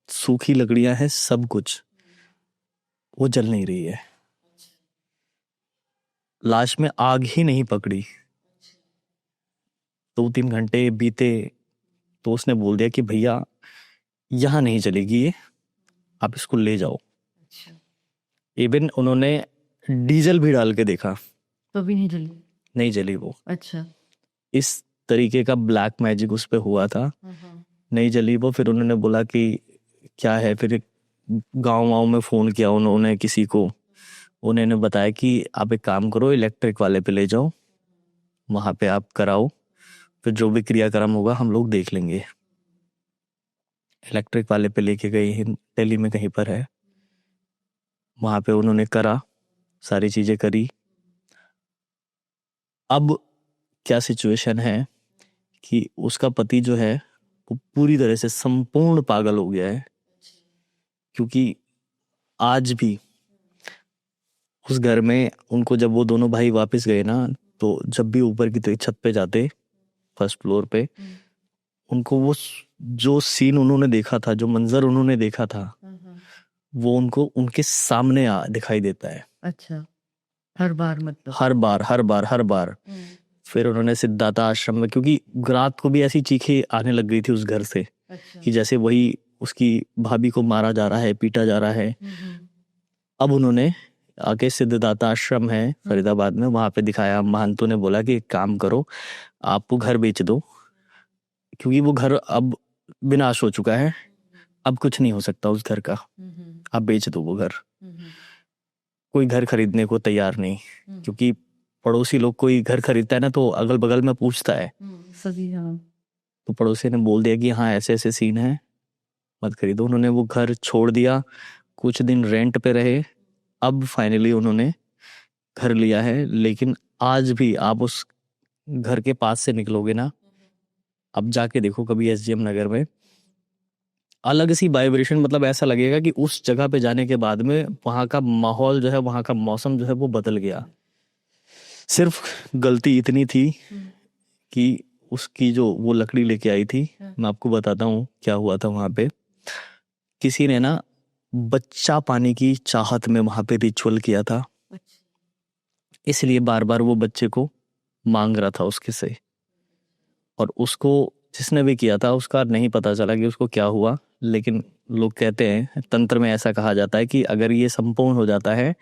सूखी लकड़ियां हैं, सब कुछ, वो जल नहीं रही है। लाश में आग ही नहीं पकड़ी। 2-3 घंटे बीते तो उसने बोल दिया कि भैया यहाँ नहीं चलेगी ये, आप इसको ले जाओ। इवन उन्होंने डीजल भी डाल के देखा तो भी नहीं जली। नहीं जली वो। अच्छा। इस तरीके का ब्लैक मैजिक उस पे हुआ था, नहीं जली वो। फिर उन्होंने बोला कि क्या है, फिर गांव में फोन किया उन्होंने किसी को, उन्होंने बताया कि आप एक काम करो, इलेक्ट्रिक वाले पे ले जाओ, वहां पे आप कराओ, फिर जो भी क्रियाक्रम होगा हम लोग देख लेंगे। इलेक्ट्रिक वाले पे लेके गए, दिल्ली में कहीं पर है, वहां पे उन्होंने करा, सारी चीजें करी। अब क्या सिचुएशन है कि उसका पति जो है वो पूरी तरह से संपूर्ण पागल हो गया है, क्योंकि आज भी उस घर में उनको, जब वो दोनों भाई वापस गए ना, तो जब भी ऊपर की छत पे जाते, फर्स्ट फ्लोर पे, उनको वो जो सीन उन्होंने देखा था, जो मंजर उन्होंने देखा था, वो उनको उनके सामने दिखाई देता है। अच्छा, हर बार मतलब हर बार। फिर उन्होंने सिद्धार्थ आश्रम में, क्योंकि रात को भी ऐसी चीखें आने लग गई थी उस घर से, कि जैसे वही उसकी भाभी को मारा जा रहा है, पीटा जा रहा है। अब उन्होंने आके सिद्धार्थ आश्रम है फरीदाबाद में, वहां पे दिखाया। महंतों ने बोला कि एक काम करो, आप वो घर बेच दो, क्योंकि वो घर अब विनाश हो चुका है, अब कुछ नहीं हो सकता उस घर का, आप बेच दो वो घर। कोई घर खरीदने को तैयार नहीं, क्योंकि पड़ोसी लोग, कोई घर खरीदता है ना तो अगल बगल में पूछता है सभी। हाँ। तो पड़ोसी ने बोल दिया कि हाँ ऐसे ऐसे सीन है, मत खरीदो। उन्होंने वो घर छोड़ दिया, कुछ दिन रेंट पे रहे, अब फाइनली उन्होंने घर लिया है। लेकिन आज भी आप उस घर के पास से निकलोगे ना अब जाके देखो कभी एसजीएम नगर में, अलग सी वाइब्रेशन, मतलब ऐसा लगेगा कि उस जगह पे जाने के बाद में वहाँ का माहौल जो है, वहाँ का मौसम जो है वो बदल गया। सिर्फ गलती इतनी थी कि उसकी जो वो लकड़ी लेके आई थी, मैं आपको बताता हूँ क्या हुआ था वहाँ पे। किसी ने ना बच्चा पाने की चाहत में वहाँ पे रिचुअल किया था, इसलिए बार बार वो बच्चे को मांग रहा था उसके से, और उसको जिसने भी किया था उसका नहीं पता चला कि उसको क्या हुआ। लेकिन लोग कहते हैं, तंत्र में ऐसा कहा जाता है कि अगर ये संपूर्ण हो जाता है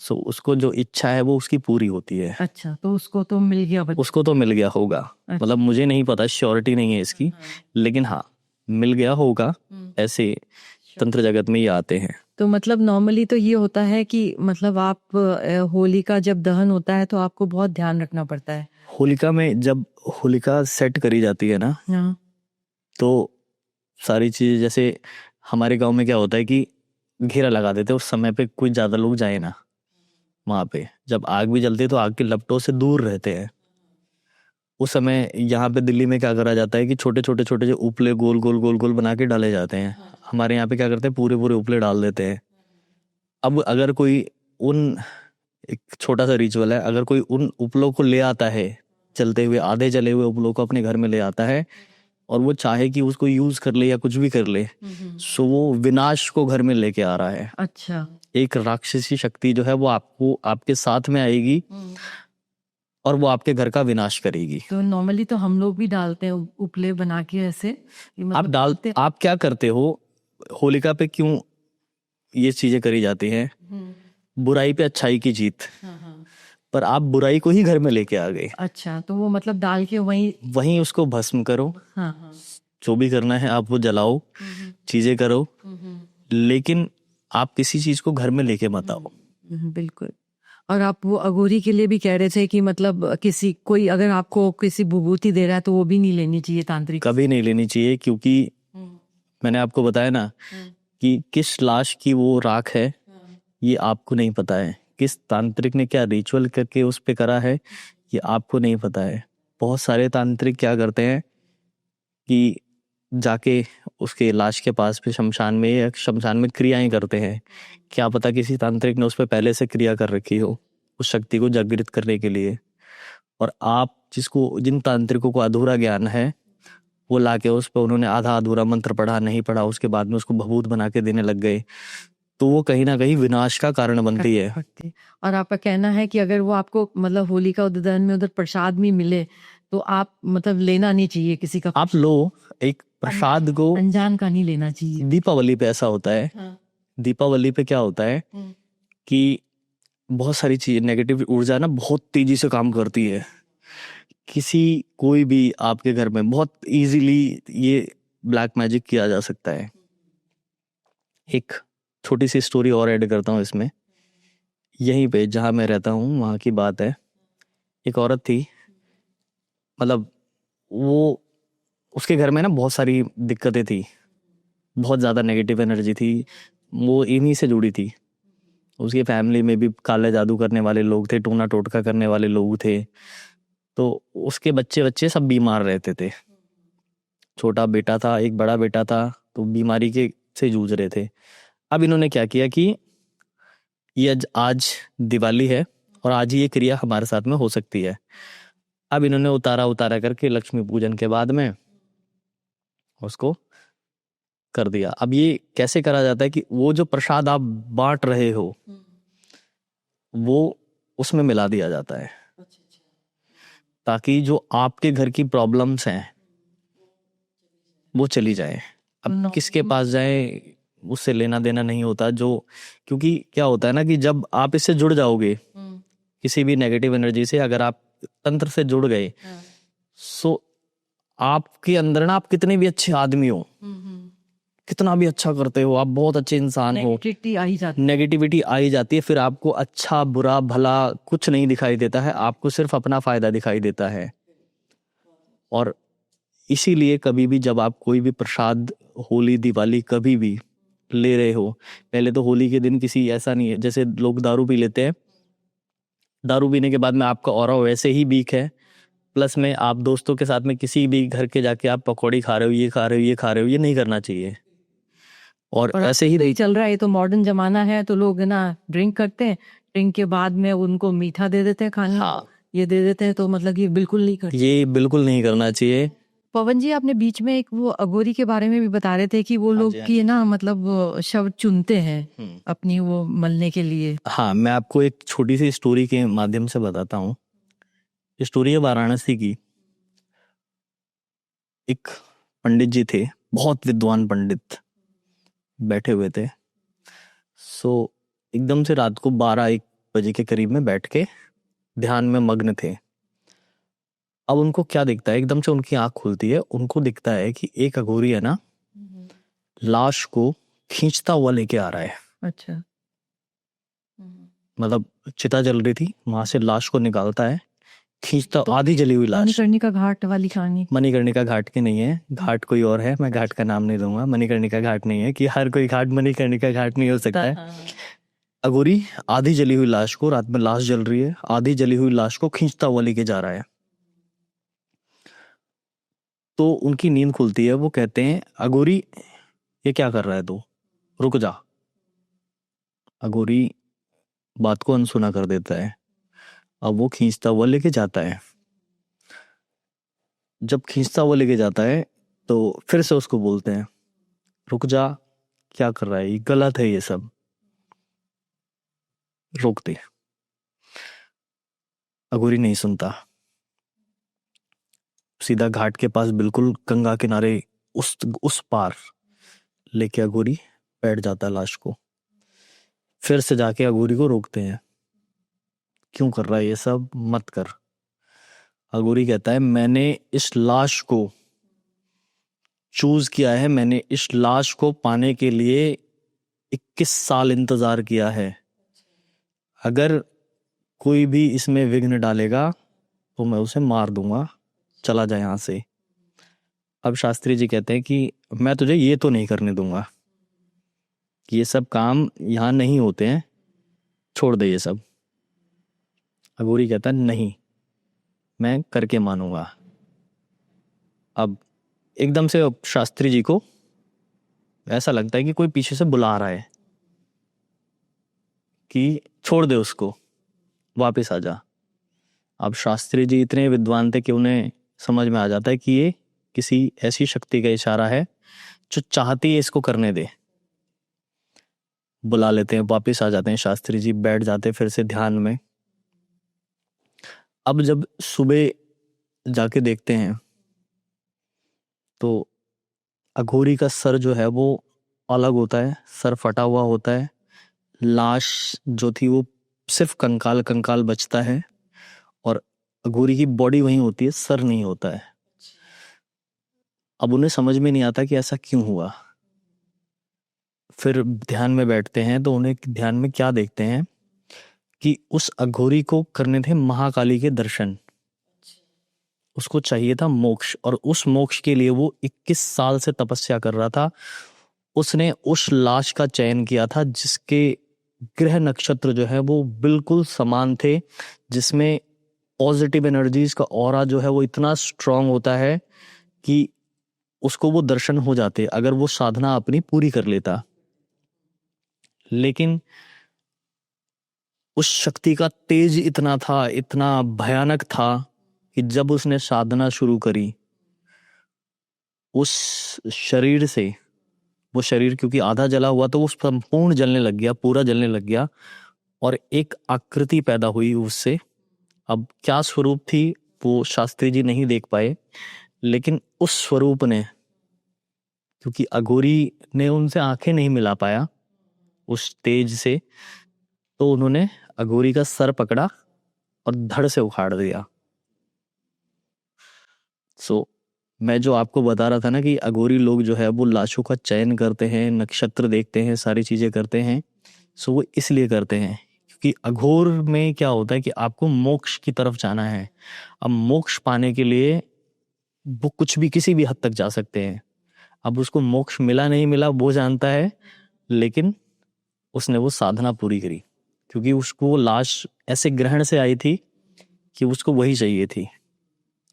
तो उसको जो इच्छा है वो उसकी पूरी होती है। अच्छा, तो उसको तो मिल गया बच्चा। उसको तो मिल गया होगा, अच्छा। मतलब मुझे नहीं पता, श्योरिटी नहीं है इसकी, लेकिन हाँ मिल गया होगा, ऐसे तंत्र जगत में ये आते हैं। तो मतलब नॉर्मली तो ये होता है कि मतलब आप होली का जब दहन होता है तो आपको बहुत ध्यान रखना पड़ता है। होलिका में जब होलिका सेट करी जाती है ना, हाँ। तो सारी चीज, जैसे हमारे गांव में क्या होता है कि घेरा लगा देते हैं उस समय पे, कोई ज्यादा लोग जाए ना वहां पे। जब आग भी जलती है तो आग के लपटों से दूर रहते हैं उस समय। यहाँ पे दिल्ली में क्या करा जाता है कि छोटे छोटे छोटे जो उपले गोल गोल गोल गोल बना के डाले जाते हैं। हमारे यहाँ पे क्या करते हैं, पूरे पूरे उपले डाल देते हैं। अब अगर कोई उन, एक छोटा सा रिचुअल है, अगर कोई उन उपलों को ले आता है, चलते हुए आधे जले हुए उपलों को अपने घर में ले आता है, और वो चाहे कि उसको यूज कर ले या कुछ भी कर ले, सो वो विनाश को घर में लेके आ रहा है। अच्छा। एक राक्षसी शक्ति जो है वो आपको, आपके साथ में आएगी और वो आपके घर का विनाश करेगी। तो नॉर्मली तो हम लोग भी डालते हैं उपले बना के ऐसे, कि मतलब आप डालते, आप क्या करते हो होलिका पे, क्यों ये चीजें करी जाती हैं? बुराई पे अच्छाई की जीत। पर आप बुराई को ही घर में लेके आ गए। अच्छा, तो वो मतलब डाल के वहीं उसको भस्म करो, हाँ। जो भी करना है आप वो जलाओ, चीजें करो, लेकिन आप किसी चीज को घर में लेके मत आओ। बिल्कुल। और आप वो अघोरी के लिए भी कह रहे थे कि मतलब किसी कोई अगर आपको किसी विभूति दे रहा है तो वो भी नहीं लेनी चाहिए तांत्रिक। कभी नहीं लेनी चाहिए, क्योंकि मैंने आपको बताया ना कि किस लाश की वो राख है ये आपको नहीं पता है, किस तांत्रिक ने क्या रिचुअल करके उस पे करा है ये आपको नहीं पता है। बहुत सारे तांत्रिक क्या करते हैं कि जाके उसके लाश के पास पे शमशान में या शमशान में क्रियाएं करते हैं। क्या पता किसी तांत्रिक ने उस पर पहले से क्रिया कर रखी हो उस शक्ति को जागृत करने के लिए। और आप जिसको, जिन तांत्रिकों को अधूरा ज्ञान है, वो लाके उस पर उन्होंने आधा अधूरा मंत्र पढ़ा, नहीं पढ़ा, उसके बाद में उसको भभूत बना के देने लग गए, तो वो कहीं ना कहीं विनाश का कारण बनती है। और आपका कहना है कि अगर वो आपको मतलब होली का उद्यान में उधर प्रसाद भी मिले तो आप मतलब लेना नहीं चाहिए किसी का। आप लो एक प्रसाद को, अनजान का नहीं लेना चाहिए। दीपावली पे ऐसा होता है। दीपावली पे क्या होता है कि बहुत सारी चीज, नेगेटिव ऊर्जा ना बहुत तेजी से काम करती है। किसी, कोई भी आपके घर में बहुत इजीली ये ब्लैक मैजिक किया जा सकता है। एक छोटी सी स्टोरी और ऐड करता हूँ इसमें। यहीं पे जहाँ मैं रहता हूँ वहाँ की बात है, एक औरत थी, मतलब वो, उसके घर में ना बहुत सारी दिक्कतें थी, बहुत ज़्यादा नेगेटिव एनर्जी थी, वो इन्हीं से जुड़ी थी। उसकी फैमिली में भी काले जादू करने वाले लोग थे, टोना टोटका करने वाले लोग थे, तो उसके बच्चे बच्चे सब बीमार रहते थे। छोटा बेटा था, एक बड़ा बेटा था, तो बीमारी के से जूझ रहे थे। अब इन्होंने क्या किया कि ये आज दिवाली है और आज ही ये क्रिया हमारे साथ में हो सकती है। अब इन्होंने उतारा करके लक्ष्मी पूजन के बाद में उसको कर दिया। अब ये कैसे करा जाता है कि वो जो प्रसाद आप बांट रहे हो वो उसमें मिला दिया जाता है, ताकि जो आपके घर की प्रॉब्लम्स हैं वो चली जाए। अब किसके पास जाए उससे लेना देना नहीं होता, जो, क्योंकि क्या होता है ना कि जब आप इससे जुड़ जाओगे किसी भी नेगेटिव एनर्जी से, अगर आप तंत्र से जुड़ गए, सो आपके अंदर ना, आप कितने भी अच्छे आदमी हो, कितना भी अच्छा करते हो, आप बहुत अच्छे इंसान हो, नेगेटिविटी आ ही जाती है। फिर आपको अच्छा बुरा भला कुछ नहीं दिखाई देता है, आपको सिर्फ अपना फायदा दिखाई देता है। और इसीलिए कभी भी जब आप कोई भी प्रसाद, होली दिवाली कभी भी ले रहे हो, पहले तो होली के दिन किसी, ऐसा नहीं है जैसे लोग दारू पी लेते हैं, दारू पीने के बाद में आपका ऑरा वैसे ही वीक है, प्लस में आप दोस्तों के साथ में किसी भी घर के जाके आप पकौड़ी खा रहे हो, ये खा रहे हो, ये खा रहे हो, ये नहीं करना चाहिए। और ऐसे ही ही चल रहा है, तो मॉडर्न जमाना है, तो लोग ना ड्रिंक करते हैं, ड्रिंक के बाद में उनको मीठा दे देते हैं खाने, हाँ, ये दे देते हैं, तो मतलब ये बिल्कुल नहीं करते। ये बिल्कुल नहीं करना चाहिए। पवन जी, आपने बीच में एक वो अघोरी के बारे में भी बता रहे थे कि वो लोग हाँ की जी। ना मतलब वो शब्द चुनते हैं अपनी वो मलने के लिए। हाँ, मैं आपको एक छोटी सी स्टोरी के माध्यम से बताता हूँ। ये स्टोरी है वाराणसी की। एक पंडित जी थे, बहुत विद्वान पंडित बैठे हुए थे। सो एकदम से रात को 12-1 बजे के करीब में बैठ के ध्यान में मग्न थे। अब उनको क्या दिखता है, एकदम से उनकी आंख खुलती है, उनको दिखता है कि एक अघोरी है ना, लाश को खींचता हुआ लेके आ रहा है। अच्छा। मतलब चिता जल रही थी, वहां से लाश को निकालता है, खींचता, आधी जली हुई लाश। मणिकर्णिका घाट वाली कहानी। मणिकर्णिका घाट की नहीं है, घाट कोई और है, मैं घाट का नाम नहीं दूंगा। मणिकर्णिका घाट नहीं है कि हर कोई घाट मणिकर्णिका घाट नहीं हो सकता है। अघोरी आधी जली हुई लाश को, रात में लाश जल रही है, आधी जली हुई लाश को खींचता हुआ लेके जा रहा है। तो उनकी नींद खुलती है, वो कहते हैं अघोरी ये क्या कर रहा है, तू रुक जा। अघोरी बात को अनसुना कर देता है। अब वो खींचता हुआ लेके जाता है। जब खींचता हुआ लेके जाता है तो फिर से उसको बोलते हैं रुक जा, क्या कर रहा है, ये गलत है, ये सब रोक दे। अघोरी नहीं सुनता, सीधा घाट के पास बिल्कुल गंगा किनारे उस पार लेके अघोरी बैठ जाता है लाश को। फिर से जाके अघोरी को रोकते हैं, क्यों कर रहा है ये सब, मत कर। अघोरी कहता है मैंने इस लाश को चूज किया है, मैंने इस लाश को पाने के लिए 21 साल इंतजार किया है। अगर कोई भी इसमें विघ्न डालेगा तो मैं उसे मार दूंगा, चला जाए यहां से। अब शास्त्री जी कहते हैं कि मैं तुझे ये तो नहीं करने दूंगा, ये सब काम यहाँ नहीं होते हैं, छोड़ दे ये सब। अघोरी कहता है नहीं, मैं करके मानूंगा। अब एकदम से शास्त्री जी को ऐसा लगता है कि कोई पीछे से बुला रहा है कि छोड़ दे उसको, वापस आ जा। अब शास्त्री जी इतने विद्वान थे कि उन्हें समझ में आ जाता है कि ये किसी ऐसी शक्ति का इशारा है जो चाहती है इसको करने दे। बुला लेते हैं, वापस आ जाते हैं, शास्त्री जी बैठ जाते हैं फिर से ध्यान में। अब जब सुबह जाके देखते हैं तो अघोरी का सर जो है वो अलग होता है, सर फटा हुआ होता है, लाश जो थी वो सिर्फ कंकाल कंकाल बचता है, और अघोरी की बॉडी वहीं होती है, सर नहीं होता है। अब उन्हें समझ में नहीं आता कि ऐसा क्यों हुआ। फिर ध्यान में बैठते हैं तो उन्हें ध्यान में क्या देखते हैं कि उस अघोरी को करने थे महाकाली के दर्शन, उसको चाहिए था मोक्ष, और उस मोक्ष के लिए वो 21 साल से तपस्या कर रहा था। उसने उस लाश का चयन किया था जिसके ग्रह नक्षत्र जो है वो बिल्कुल समान थे, जिसमें पॉजिटिव एनर्जीज का ऑरा जो है वो इतना स्ट्रांग होता है कि उसको वो दर्शन हो जाते अगर वो साधना अपनी पूरी कर लेता। लेकिन उस शक्ति का तेज इतना था, इतना भयानक था कि जब उसने साधना शुरू करी, उस शरीर से, वो शरीर क्योंकि आधा जला हुआ तो वो संपूर्ण जलने लग गया, पूरा जलने लग गया, और एक आकृति पैदा हुई उससे। अब क्या स्वरूप थी वो शास्त्री जी नहीं देख पाए, लेकिन उस स्वरूप ने, क्योंकि अघोरी ने उनसे आंखें नहीं मिला पाया उस तेज से, तो उन्होंने अघोरी का सर पकड़ा और धड़ से उखाड़ दिया। सो मैं जो आपको बता रहा था ना कि अघोरी लोग जो है वो लाशों का चयन करते हैं, नक्षत्र देखते हैं, सारी चीजें करते हैं। सो वो इसलिए करते हैं क्योंकि अघोर में क्या होता है कि आपको मोक्ष की तरफ जाना है। अब मोक्ष पाने के लिए वो कुछ भी किसी भी हद तक जा सकते हैं। अब उसको मोक्ष मिला नहीं मिला वो जानता है, लेकिन उसने वो साधना पूरी करी क्योंकि उसको वो लाश ऐसे ग्रहण से आई थी कि उसको वही चाहिए थी।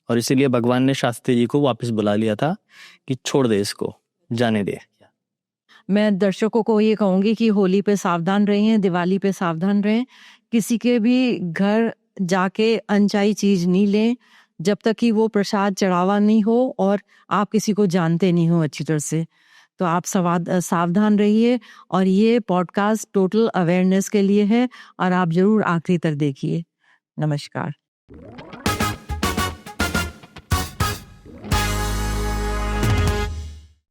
और इसीलिए भगवान ने शास्त्री जी को वापस बुला लिया था कि छोड़ दे इसको, जाने दे। मैं दर्शकों को ये कहूंगी कि होली पे सावधान रहें, दिवाली पे सावधान रहें, किसी के भी घर जाके अनचाही चीज नहीं लें जब तक कि वो प्रसाद चढ़ावा नहीं हो और आप किसी को जानते नहीं हो अच्छी तरह से। तो आप सावधान रहिए, और ये पॉडकास्ट टोटल अवेयरनेस के लिए है, और आप जरूर आखिरी तक देखिए। नमस्कार।